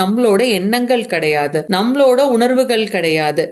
நம்மளோட எண்ணங்கள் கிடையாது, நம்மளோட உணர்வுகள் கிடையாது,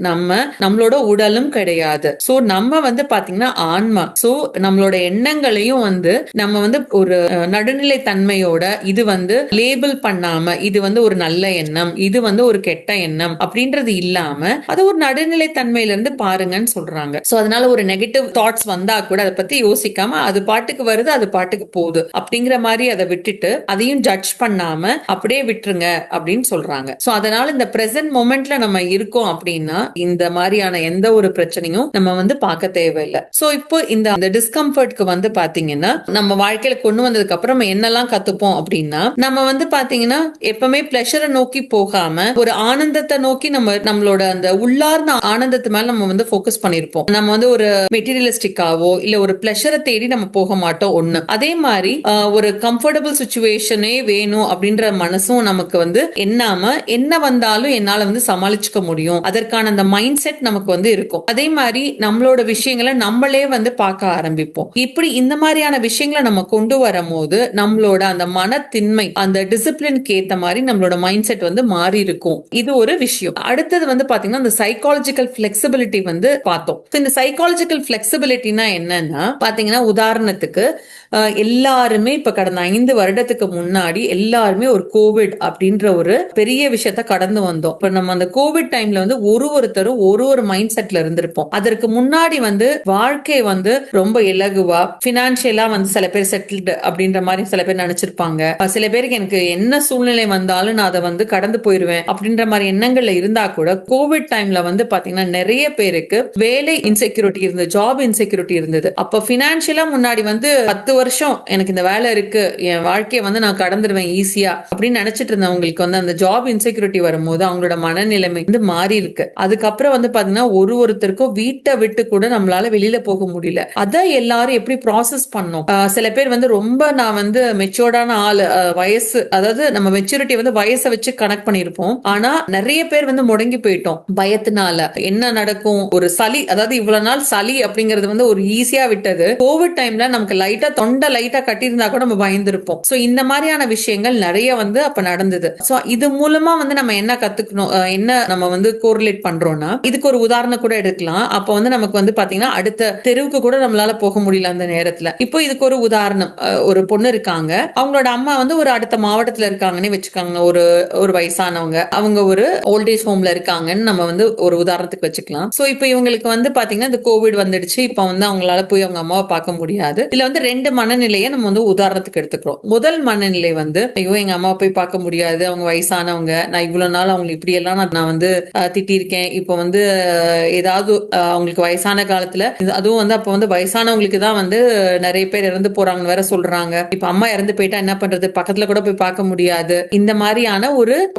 நம்மளோட உடலும் கிடையாது. சோ நம்ம வந்து பாத்தீங்கன்னா ஆன்மா. சோ நம்மளோட எண்ணங்களையும் வந்து நம்ம வந்து ஒரு நடுநிலை தன்மையோட, இது வந்து லேபிள் பண்ணாம, இது வந்து ஒரு நல்ல எண்ணம், இது வந்து ஒரு கெட்ட எண்ணம் அப்படின்றது இல்லாம அது ஒரு நடுநிலை தன்மையில இருந்து பாருங்கன்னு சொல்றாங்க. சோ அதனால ஒரு நெகட்டிவ் தாட்ஸ் வந்தா கூட அதை பத்தி யோசிக்காம அது பாட்டுக்கு வருது, அது பாட்டுக்கு போகுது அப்படிங்கிற மாதிரி அதை விட்டுட்டு அதையும் ஜட்ஜ் பண்ணாம அப்படியே விட்டுருங்க அப்படின்னு சொல்றாங்க. சோ அதனால இந்த பிரசன்ட் மொமெண்ட்ல நம்ம இருக்கோம் அப்படின்னா இந்த மாதிரியான எந்த ஒரு பிரச்சனையும் நம்ம வந்து பார்க்க தேவையில்லை. சோ இப்போ இந்த டிஸ்கம்ஃபர்ட்க்கு வந்து பாத்தீங்கன்னா நம்ம வாழ்க்கையில கொண்டு வந்ததுக்கு அப்புறம் நம்ம என்னெல்லாம் கத்துப்போம் அப்படின்னா, நம்ம வந்து பாத்தீங்கன்னா எப்பவுமே பிளஷரை நோக்கி போகாம ஒரு ஆனந்தத்தை நோக்கி நம்மளோட அந்த உள்ளார்ந்த ஆனந்தத்து மேல நம்ம வந்து போக்கஸ் பண்ணிருப்போம். நம்ம வந்து ஒரு மெட்டீரியலிஸ்டிக்காவோ இல்ல ஒரு பிளஷரை தேடி நம்ம போக மாட்டோம். ஒண்ணு. அதே மாதிரி ஒரு கம்ஃபர்டபுள் சுச்சுவேஷனே வேணும் அப்படின்ற மனசும் நமக்கு வந்து என்ன வந்தாலும் என்னால வந்து சமாளிச்சுக்க முடியும், அதற்கான அந்த மைண்ட் செட் நமக்கு வந்து இருக்கும். அதே மாதிரி நம்மளோட விஷயங்களை நம்மளே வந்து பார்க்க ஆரம்பிப்போம். இப்படி இந்த மாதிரியான விஷயங்களை நம்ம கொண்டு வரும்போது நம்மளோட அந்த மனத்தின்மை, அந்த டிசிப்ளினுக்கு ஏத்த மாதிரி நம்மளோட மைண்ட் செட் வந்து மாறி இருக்கும். இது ஒரு விஷயம். அடுத்தது வந்து பாத்தீங்கன்னா இந்த சைக்காலஜிக்கல் பிளெக்சிபிலிட்டி வந்து பார்த்தோம். இந்த சைக்காலஜிக்கல் பிளெக்சிபிலிட்டினா என்னன்னா பாத்தீங்கன்னா, உதாரணத்துக்கு எல்லாருமே இப்ப கடந்த 5 வருடத்துக்கு முன்னாடி எல்லாருமே ஒரு கோவிட் அப்படின்ற ஒரு பெரிய விஷயத்த கடந்து வந்தோம். இப்ப நம்ம அந்த கோவிட் டைம்ல வந்து ஒருத்தரும் ஒரு மைண்ட் செட்ல இருந்திருப்போம். அதற்கு முன்னாடி வந்து வாழ்க்கை வந்து ரொம்ப இலகுவா, பினான்சியலா வந்து சில பேர் செட்டில்டு அப்படின்ற மாதிரி சில பேர் நினைச்சிருப்பாங்க. சில பேருக்கு எனக்கு என்ன சூழ்நிலை வந்தாலும் நான் அதை வந்து கடந்து போயிருவேன் அப்படின்ற மாதிரி எண்ணங்கள்ல இருந்தா கூட கோவிட் டைம்ல வந்து பாத்தீங்கன்னா நிறைய பேருக்கு வேலை இன்செக்யூரிட்டி இருந்தது, ஜாப் இன்செக்யூரிட்டி இருந்தது. அப்ப பினான்சியலா முன்னாடி வந்து 10 வருஷம் எனக்கு இந்த வேலை இருக்கு, என் வாழ்க்கையை வந்து நான் கடந்துருவேன் ஈஸியா அப்படின்னு நினைச்சிட்டு இருந்தவங்களுக்கு வந்து அந்த ஜாப் இன்செக்யூரிட்டி வரும்போது அவங்களோட மனநிலைமை வந்து மாறி இருக்கு. அதுக்கப்புறம் வந்து பாத்தீங்கன்னா ஒருத்தருக்கும் வீட்டை விட்டு கூட நம்மளால வெளியில போக முடியல. அதை எல்லாரும் எப்படி ப்ராசஸ் பண்ணோம். சில பேர் வந்து ரொம்ப நான் வந்து மெச்சூர்டான ஆள், வயசு, அதாவது நம்ம மெச்சூரிட்டி வந்து வயசை வச்சு கனெக்ட் பண்ணிருப்போம். ஆனா நிறைய பேர் வந்து முடங்கி போயிட்டோம் பயத்தினால. என்ன நடக்கும், ஒரு சளி, அதாவது இவ்வளவு நாள் சளி அப்படிங்கிறது வந்து ஒரு ஈஸியா விட்டது. கோவிட் டைம்ல நமக்கு லைட்டா தொண்டை லைட்டா கட்டியிருந்தா கூட நம்ம பயந்துருப்போம். சோ இந்த மாதிரியான விஷயங்கள் நிறைய வந்து அப்ப நடந்தது. சோ இது மூலமா வந்து நம்ம என்ன கத்துக்கணும், என்ன நம்ம வந்து கோரிலேட் பண்றோம்னா, இதுக்கு ஒரு உதாரணம் கூட எடுக்கலாம். அப்ப வந்து நமக்கு வந்து பாத்தீங்கன்னா அடுத்த தெருவுக்கு கூட நம்மளால போக முடியல அந்த நேரத்துல. இப்போ இதுக்கு ஒரு உதாரணம், ஒரு பொண்ணு இருக்காங்க, அவங்களோட அம்மா வந்து ஒரு அடுத்த மாவட்டத்துல இருக்காங்கன்னு வச்சுக்காங்க, ஒரு வயசானவங்க, அவங்க ஒரு ஓல்டேஜ் ஹோம்ல இருக்காங்கன்னு நம்ம வந்து ஒரு உதாரணத்துக்கு வச்சுக்கலாம். சோ இப்போ இவங்களுக்கு வந்து பாத்தீங்கன்னா இந்த கோவிட் வந்துடுச்சு. இப்ப வந்து அவங்களால போய் அவங்க அம்மாவை பார்க்க முடியாது. இதுல வந்து 2 மனநிலையை நம்ம வந்து உதாரணத்துக்கு எடுத்துக்கிறோம். முதல் மனநிலை வந்து, ஐயோ எங்க அம்மாவை போய் பார்க்க முடியாது, அவங்க வயசானவங்க, நான் இவ்வளவு நாள் அவங்க இப்படி எல்லாம் நான் வந்து திட்டிருக்கேன். இப்போ வந்து ஏதாவது அவங்களுக்கு வயசான காலத்துல, அதுவும் வந்து அப்ப வந்து வயசானவங்களுக்கு தான் வந்து நிறைய பேர் இறந்து போறாங்கன்னு வேற சொல்றாங்க. இப்ப அம்மா இறந்து போயிட்டா என்ன பண்றது, பக்கத்துல கூட போய் பார்க்க முடியாது. இந்த மாதிரியான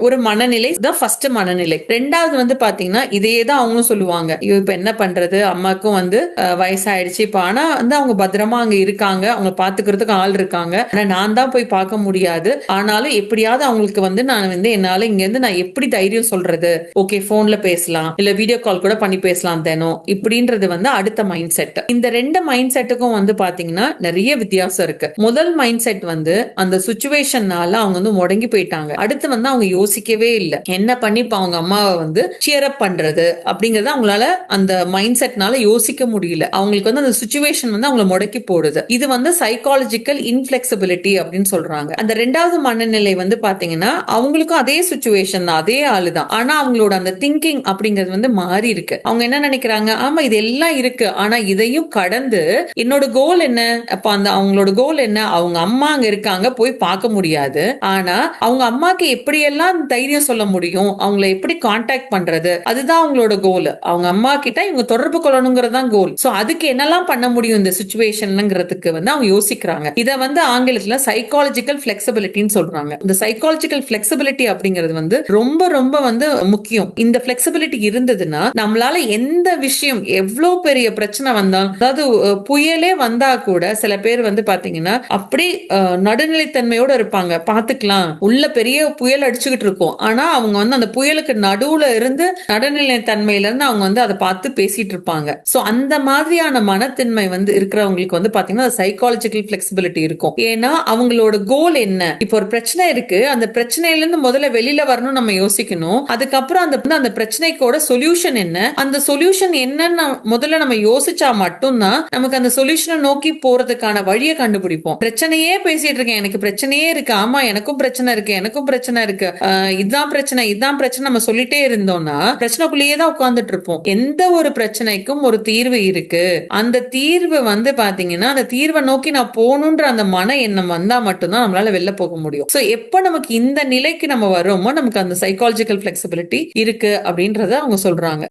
ஒரு மனநிலை தான் ஃபர்ஸ்ட் மனநிலை. ரெண்டாவது வந்து பாத்தீங்கன்னா இதே தான் அவங்களும் சொல்லுவாங்க, இப்ப என்ன பண்றது, அம்மாக்கும் வந்து வயசாயிடுச்சு, இப்ப ஆனா வந்து அவங்க பத்திரமா அங்க இருக்காங்க, அவங்க பாத்துக்கிறதுக்கு ஆள் இருக்காங்க, ஆனா நான் தான் போய் பார்க்க முடியாது. ஆனாலும் எப்படியாவது அவங்களுக்கு வந்து நான் வந்து என்னால இங்க இருந்து நான் எப்படி தைரியம் சொல்றது, ஓகே போன்ல பேசலாம், இல்ல வீடியோ கால் கூட பண்ணி பேசலாம் தினம், இப்படின்றது வந்து அடுத்த மைண்ட் செட். இந்த 2 மைண்ட் செட்டுக்கும் வந்து பாத்தீங்கன்னா நிறைய வித்தியாசம் இருக்கு. முதல் மைண்ட் செட் வந்து அந்த சுச்சுவேஷன்னால அவங்க வந்து முடங்கி போயிட்டாங்க. அடுத்து வந்து அவங்க யோசிக்கவே இல்லை என்ன பண்ணி இப்ப அவங்க அம்மாவை வந்து சியர் அப் பண்றது அப்படிங்கறது அவங்களால அந்த மைண்ட் செட்னால யோசிக்க முடியல. அவங்களுக்கு வந்து அந்த சுச்சுவேஷன் வந்து அவங்களை முடக்கி போடுது. இது வந்து சைக்காலஜிக்கல் இன்ஃபிளெக்சிபிலிட்டி அப்படின்னு சொல்றாங்க. அந்த 2வது மனநிலை வந்து பாத்தீங்கன்னா அவங்களுக்கும் அதே சுச்சுவேஷன் தான், அதே ஆளு தான், ஆனா அவங்களோட அந்த திங்கிங் அப்படிங்கிறது வந்து மாறி இருக்கு. அவங்க என்ன நினைக்கிறாங்க, ஆமா இது எல்லாம் இருக்கு, ஆனா இதையும் கடந்து என்னோட கோல் என்ன, அப்ப அந்த அவங்களோட கோல் என்ன, அவங்க அம்மா அங்க இருக்காங்க, போய் பார்க்க முடியாது, ஆனா அவங்க அம்மாக்கு எப்படியெல்லாம் தைரியம் சொல்ல முடியும், அவங்களை எப்படி கான்டாக்ட் பண்றது, அதுதான் அவங்களோட கோல். அவங்க அம்மா கிட்ட இவங்க தொடர்பு கொள்ளணுங்கிறதான் கோல். சோ அதுக்கு என்னெல்லாம் பண்ண முடியும் இந்த சுச்சுவேஷன்ங்கிறதுக்கு வந்து அவங்க யோசிக்கிறாங்க. இத வந்து ஆங்கிலத்துல சைக்காலஜிக்கல் பிளெக்சிபிலிட்டின்னு சொல்றாங்க. இந்த சைக்காலஜிக்கல் பிளெக்சிபிலிட்டி அப்படிங்கிறது வந்து வந்து ரொம்ப ரொம்ப வந்து முக்கியம். இந்த பிளெக்சிபிலிட்டி இருந்ததுன்னா நம்மளால எந்த விஷயம் எவ்வளவு பெரிய பிரச்சனை வந்தாலும், அதாவது புயலே வந்தா கூட சில பேர் வந்து பாத்தீங்கன்னா அப்படி நடுநிலைத்தன்மையோட இருப்பாங்க. பாத்துக்கலாம், உள்ள பெரிய புயல் அடிச்சுக்கிட்டு இருக்கும், ஆனா அவங்க வந்து அந்த புயலுக்கு நடுவுல இருந்து நடுநிலைத்தன்மையில இருந்து அவங்க வந்து அதை பார்த்து பேசிட்டு இருப்பாங்க. சோ அந்த மாதிரியான மனத்தன்மை வந்து இருக்கிறவங்களுக்கு வந்து பாத்தீங்கன்னா சைக்காலஜிக்கல் பிளெக்சிபிலிட்டி இருக்கும். ஏன்னா அவங்களோட கோல் என்ன, இப்போ ஒரு பிரச்சனை இருக்கு, அந்த பிரச்சனையில இருந்து முதல்ல வெளியில வரணும் நம்ம யோசிக்கணும். அதுக்கப்புறம் அந்த பிரச்சனைக்கோட சொல்யூஷன் என்ன, அந்த சொல்யூஷன் என்னன்னு முதல்ல நம்ம யோசிச்சா மட்டும்தான் நமக்கு அந்த சொல்யூஷனை நோக்கி போறதுக்கான வழியை கண்டுபிடிப்போம். பிரச்சனையே பேசிட்டு இருக்கேன், எனக்கு பிரச்சனையே இருக்கு, ஆமா எனக்கும் பிரச்சனை இருக்கு, எனக்கும் பிரச்சனை இருக்கு, இதுதான் பிரச்சனை இதுதான் பிரச்சனை நம்ம சொல்லிட்டே இருந்தோம்னா பிரச்சனைக்குள்ளேயே தான் உட்கார்ந்துட்டு இருப்போம். எந்த ஒரு பிரச்சனைக்கும் ஒரு தீர்வு இருக்கு, அந்த தீர்வு வந்து பாத்தீங்கன்னா அந்த தீர்வை நோக்கி நான் போகணுன்ற அந்த மன எண்ணம் வந்தா மட்டும்தான் நம்மளால வெளில போக முடியும். சோ எப்ப நமக்கு இந்த நிலைக்கு நம்ம வரோமோ நமக்கு அந்த சைக்காலஜிக்கல் பிளெக்சிபிலிட்டி இருக்கு அப்படின்றத அவங்க சொல்றாங்க.